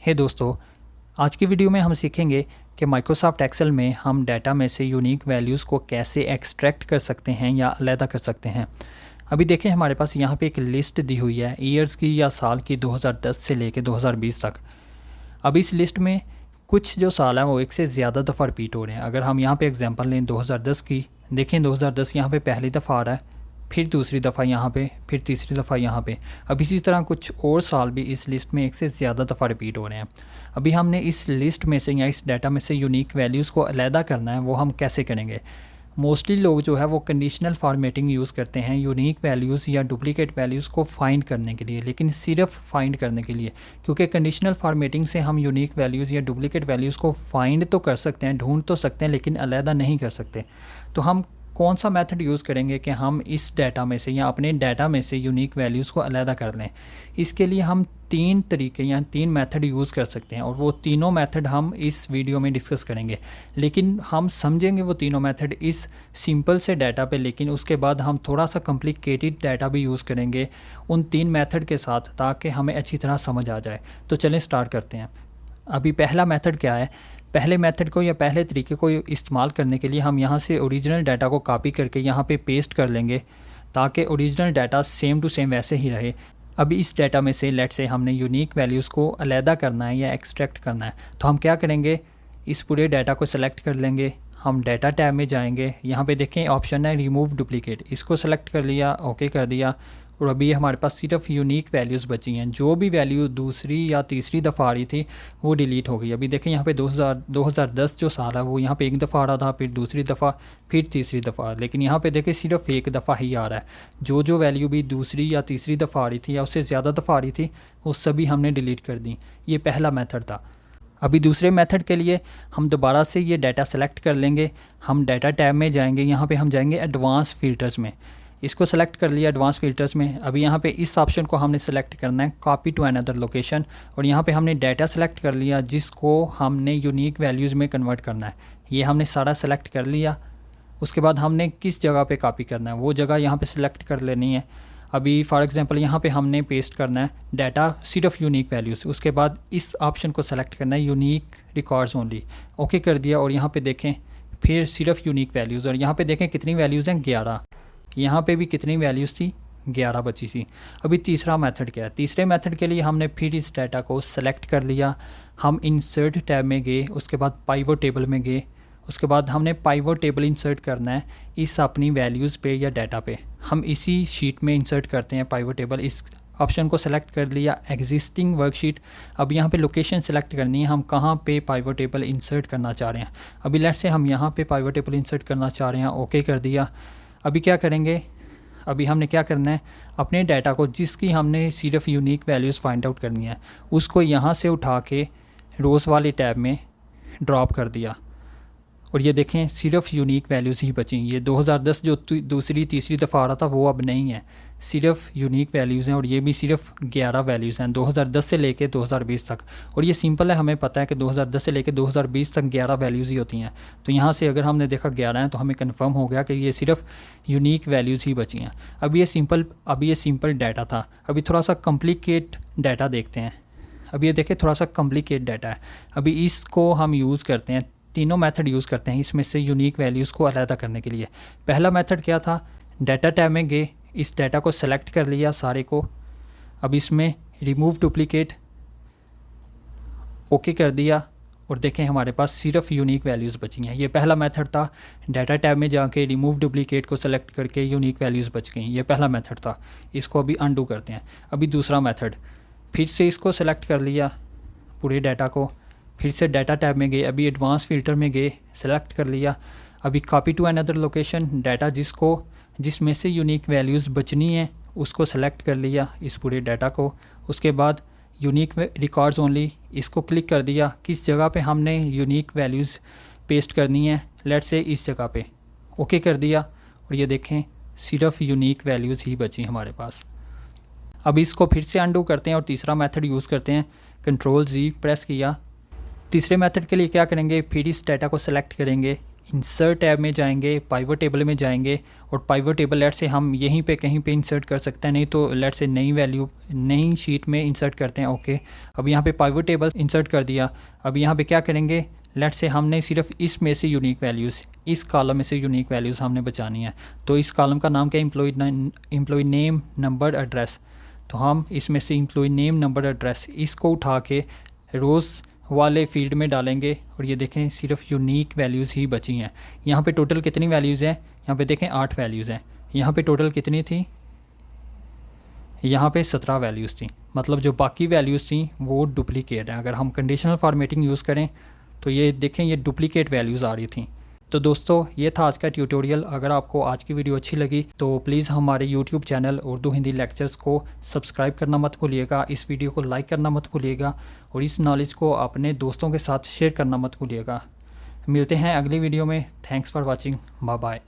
हे दोस्तों, आज की वीडियो में हम सीखेंगे कि माइक्रोसॉफ्ट एक्सेल में हम डाटा में से यूनिक वैल्यूज़ को कैसे एक्सट्रैक्ट कर सकते हैं या अलहदा कर सकते हैं। अभी देखें, हमारे पास यहाँ पे एक लिस्ट दी हुई है ईयर्स की या साल की 2010 से लेके 2020 तक। अब इस लिस्ट में कुछ जो साल हैं वो एक से ज़्यादा दफ़ा रिपीट हो रहे हैं। अगर हम यहाँ पे एग्जांपल लें 2010 की, देखें 2010 यहाँ पे पहली दफ़ा आ रहा है, फिर दूसरी दफ़ा यहाँ पे, फिर तीसरी दफ़ा यहाँ पे। अब इसी तरह कुछ और साल भी इस लिस्ट में एक से ज़्यादा दफ़ा रिपीट हो रहे हैं। अभी हमने इस लिस्ट में से या इस डाटा में से यूनिक वैल्यूज़ को अलहदा करना है। वो हम कैसे करेंगे? मोस्टली लोग जो है वो कंडीशनल फॉर्मेटिंग यूज़ करते हैं यूनिक वैल्यूज़ या डुप्लीकेट वैल्यूज़ को फाइंड करने के लिए, लेकिन सिर्फ फाइंड करने के लिए, क्योंकि कंडीशनल फॉर्मेटिंग से हम यूनिक वैल्यूज़ या डुप्लीकेट वैल्यूज़ को फाइंड तो कर सकते हैं, ढूंढ तो सकते हैं, लेकिन अलहदा नहीं कर सकते। तो हम कौन सा मेथड यूज़ करेंगे कि हम इस डाटा में से या अपने डाटा में से यूनिक वैल्यूज़ को अलहदा कर लें? इसके लिए हम तीन तरीके या तीन मेथड यूज़ कर सकते हैं, और वो तीनों मेथड हम इस वीडियो में डिस्कस करेंगे। लेकिन हम समझेंगे वो तीनों मेथड इस सिंपल से डाटा पे, लेकिन उसके बाद हम थोड़ा सा कॉम्प्लिकेटेड डाटा भी यूज़ करेंगे उन तीन मेथड के साथ, ताकि हमें अच्छी तरह समझ आ जाए। तो चलें स्टार्ट करते हैं। अभी पहला मेथड क्या है? पहले मेथड को या पहले तरीके को इस्तेमाल करने के लिए हम यहाँ से ओरिजिनल डाटा को कॉपी करके यहाँ पे पेस्ट कर लेंगे, ताकि original data same to same वैसे ही रहे। अभी इस डाटा में से लेट से हमने यूनिक वैल्यूज़ को अलहदा करना है या एक्सट्रैक्ट करना है, तो हम क्या करेंगे? इस पूरे डाटा को सेलेक्ट कर लेंगे। हम डाटा टैब में जाएंगे, यहाँ पे देखें ऑप्शन है रिमूव डुप्लीकेट, इसको सेलेक्ट कर लिया, ओके कर दिया। और अभी हमारे पास सिर्फ यूनिक वैल्यूज़ बची हैं। जो भी वैल्यू दूसरी या तीसरी दफ़ा आ रही थी वो डिलीट हो गई। अभी देखें यहाँ पे 2010 जो साल है वो यहाँ पे एक दफ़ा आ रहा था, फिर दूसरी दफ़ा, फिर तीसरी दफ़ा, लेकिन यहाँ पे देखें सिर्फ एक दफ़ा ही आ रहा है। जो वैल्यू भी दूसरी या तीसरी दफ़ा आ रही थी या उससे ज़्यादा दफ़ा आ रही थी वो सभी हमने डिलीट कर दी। ये पहला मेथड था। अभी दूसरे मेथड के लिए हम दोबारा से ये डाटा सेलेक्ट कर लेंगे। हम डाटा टैब में जाएंगे, यहाँ पे हम जाएंगे एडवांस फ़िल्टर्स में, इसको सेलेक्ट कर लिया एडवांस फ़िल्टर्स में। अभी यहाँ पे इस ऑप्शन को हमने सेलेक्ट करना है कॉपी टू अनदर लोकेशन, और यहाँ पे हमने डाटा सेलेक्ट कर लिया जिसको हमने यूनिक वैल्यूज़ में कन्वर्ट करना है। ये हमने सारा सेलेक्ट कर लिया। उसके बाद हमने किस जगह पे कॉपी करना है वो जगह यहाँ पे सेलेक्ट कर लेनी है। अभी फॉर एग्जांपल यहाँ पे हमने पेस्ट करना है डाटा सिर्फ यूनिक वैल्यूज़। उसके बाद इस ऑप्शन को सेलेक्ट करना है यूनिक रिकॉर्ड्स ओनली, ओके कर दिया। और यहाँ पे देखें फिर सिर्फ यूनिक वैल्यूज़, और यहाँ पे देखें कितनी वैल्यूज़ हैं 11। यहाँ पे भी कितनी वैल्यूज़ थी? 11 बची थी। अभी तीसरा मेथड क्या है? तीसरे मेथड के लिए हमने फिर इस डाटा को सेलेक्ट कर लिया। हम इंसर्ट टैब में गए, उसके बाद पाइवोट टेबल में गए। उसके बाद हमने पाइवोट टेबल इंसर्ट करना है इस अपनी वैल्यूज़ पे या डाटा पे। हम इसी शीट में इंसर्ट करते हैं पाइवोट टेबल। इस ऑप्शन को सेलेक्ट कर लिया एग्जिस्टिंग वर्कशीट। अब यहाँ पे लोकेशन सेलेक्ट करनी है, हम कहाँ पे पाइवोट टेबल इंसर्ट करना चाह रहे हैं। अभी लेट्स से हम यहाँ पे पाइवोट टेबल इंसर्ट करना चाह रहे हैं, ओके कर दिया। अभी क्या करेंगे? अभी हमने क्या करना है? अपने डाटा को जिसकी हमने सिर्फ यूनिक वैल्यूज़ फाइंड आउट करनी है उसको यहाँ से उठा के रोज़ वाले टैब में ड्रॉप कर दिया, और ये देखें सिर्फ यूनिक वैल्यूज़ ही बची। ये 2010 जो दूसरी तीसरी दफ़ा आ रहा था वो अब नहीं है, सिर्फ यूनिक वैल्यूज़ हैं, और ये भी सिर्फ 11 वैल्यूज़ हैं 2010 से लेके 2020 तक। और ये सिंपल है, हमें पता है कि 2010 से लेके 2020 तक 11 वैल्यूज़ ही होती हैं। तो यहाँ से अगर हमने देखा 11 हैं तो हमें कंफर्म हो गया कि ये सिर्फ यूनिक वैल्यूज़ ही बची हैं। अब ये सिंपल डाटा था। अभी थोड़ा सा कॉम्प्लिकेट डाटा देखते हैं। अभी ये देखें थोड़ा सा कॉम्प्लिकेट डाटा है। अभी इसको हम यूज़ करते हैं, तीनों मेथड यूज़ करते हैं इसमें से यूनिक वैल्यूज़ को अलहदा करने के लिए। पहला मेथड क्या था? डाटा टैब में गए, इस डाटा को सेलेक्ट कर लिया सारे को। अब इसमें रिमूव डुप्लीकेट, ओके कर दिया, और देखें हमारे पास सिर्फ यूनिक वैल्यूज़ बची हैं। ये पहला मेथड था, डाटा टैब में जाके रिमूव डुप्लीकेट को सेलेक्ट करके यूनिक वैल्यूज़ बच गई। ये पहला मेथड था। इसको अभी अनडू करते हैं। अभी दूसरा मेथड, फिर से इसको सेलेक्ट कर लिया पूरे डाटा को, फिर से डाटा टैब में गए, अभी एडवांस फ़िल्टर में गए, सेलेक्ट कर लिया। अभी copy to another location, data जिसमें से यूनिक वैल्यूज़ बचनी है उसको सेलेक्ट कर लिया इस पूरे डाटा को। उसके बाद यूनिक रिकॉर्ड्स ओनली, इसको क्लिक कर दिया। किस जगह पे हमने यूनिक वैल्यूज़ पेस्ट करनी है? लेट से इस जगह पे, ओके कर दिया। और ये देखें सिर्फ यूनिक वैल्यूज़ ही बची हमारे पास। अब इसको फिर से अनडू करते हैं और तीसरा मेथड यूज़ करते हैं। कंट्रोल Z प्रेस किया। तीसरे मेथड के लिए क्या करेंगे? फिर इस डाटा को सेलेक्ट करेंगे, इंसर्ट टैब में जाएंगे, पाइवट टेबल में जाएंगे और पाइवट टेबल लेट से हम यहीं पे कहीं पे इंसर्ट कर सकते हैं, नहीं तो लेट से नई वैल्यू नई शीट में इंसर्ट करते हैं। ओके, अब यहाँ पे पाइवट टेबल इंसर्ट कर दिया। अब यहाँ पे क्या करेंगे, लेट से हमने सिर्फ इसमें से यूनिक वैल्यूज़, इस कॉलम में से यूनिक वैल्यूज़ हमने बचानी है। तो इस कॉलम का नाम क्या है, एम्प्लॉय नेम नंबर एड्रेस। तो हम इसमें से एम्प्लॉय नेम नंबर एड्रेस इसको उठा के रोज़ वाले फील्ड में डालेंगे और ये देखें सिर्फ यूनिक वैल्यूज़ ही बची हैं। यहाँ पे टोटल कितनी वैल्यूज़ हैं, यहाँ पे देखें 8 वैल्यूज़ हैं। यहाँ पे टोटल कितनी थी, यहाँ पे 17 वैल्यूज़ थी, मतलब जो बाकी वैल्यूज़ थी वो डुप्लीकेट हैं। अगर हम कंडीशनल फॉर्मेटिंग यूज़ करें तो ये देखें ये डुप्लीकेट वैल्यूज़ आ रही थी। तो दोस्तों ये था आज का ट्यूटोरियल। अगर आपको आज की वीडियो अच्छी लगी तो प्लीज़ हमारे YouTube channel Urdu Hindi lectures को सब्सक्राइब करना मत भूलिएगा, इस वीडियो को लाइक करना मत भूलिएगा और इस नॉलेज को अपने दोस्तों के साथ शेयर करना मत भूलिएगा। मिलते हैं अगली वीडियो में। Thanks for watching, bye bye.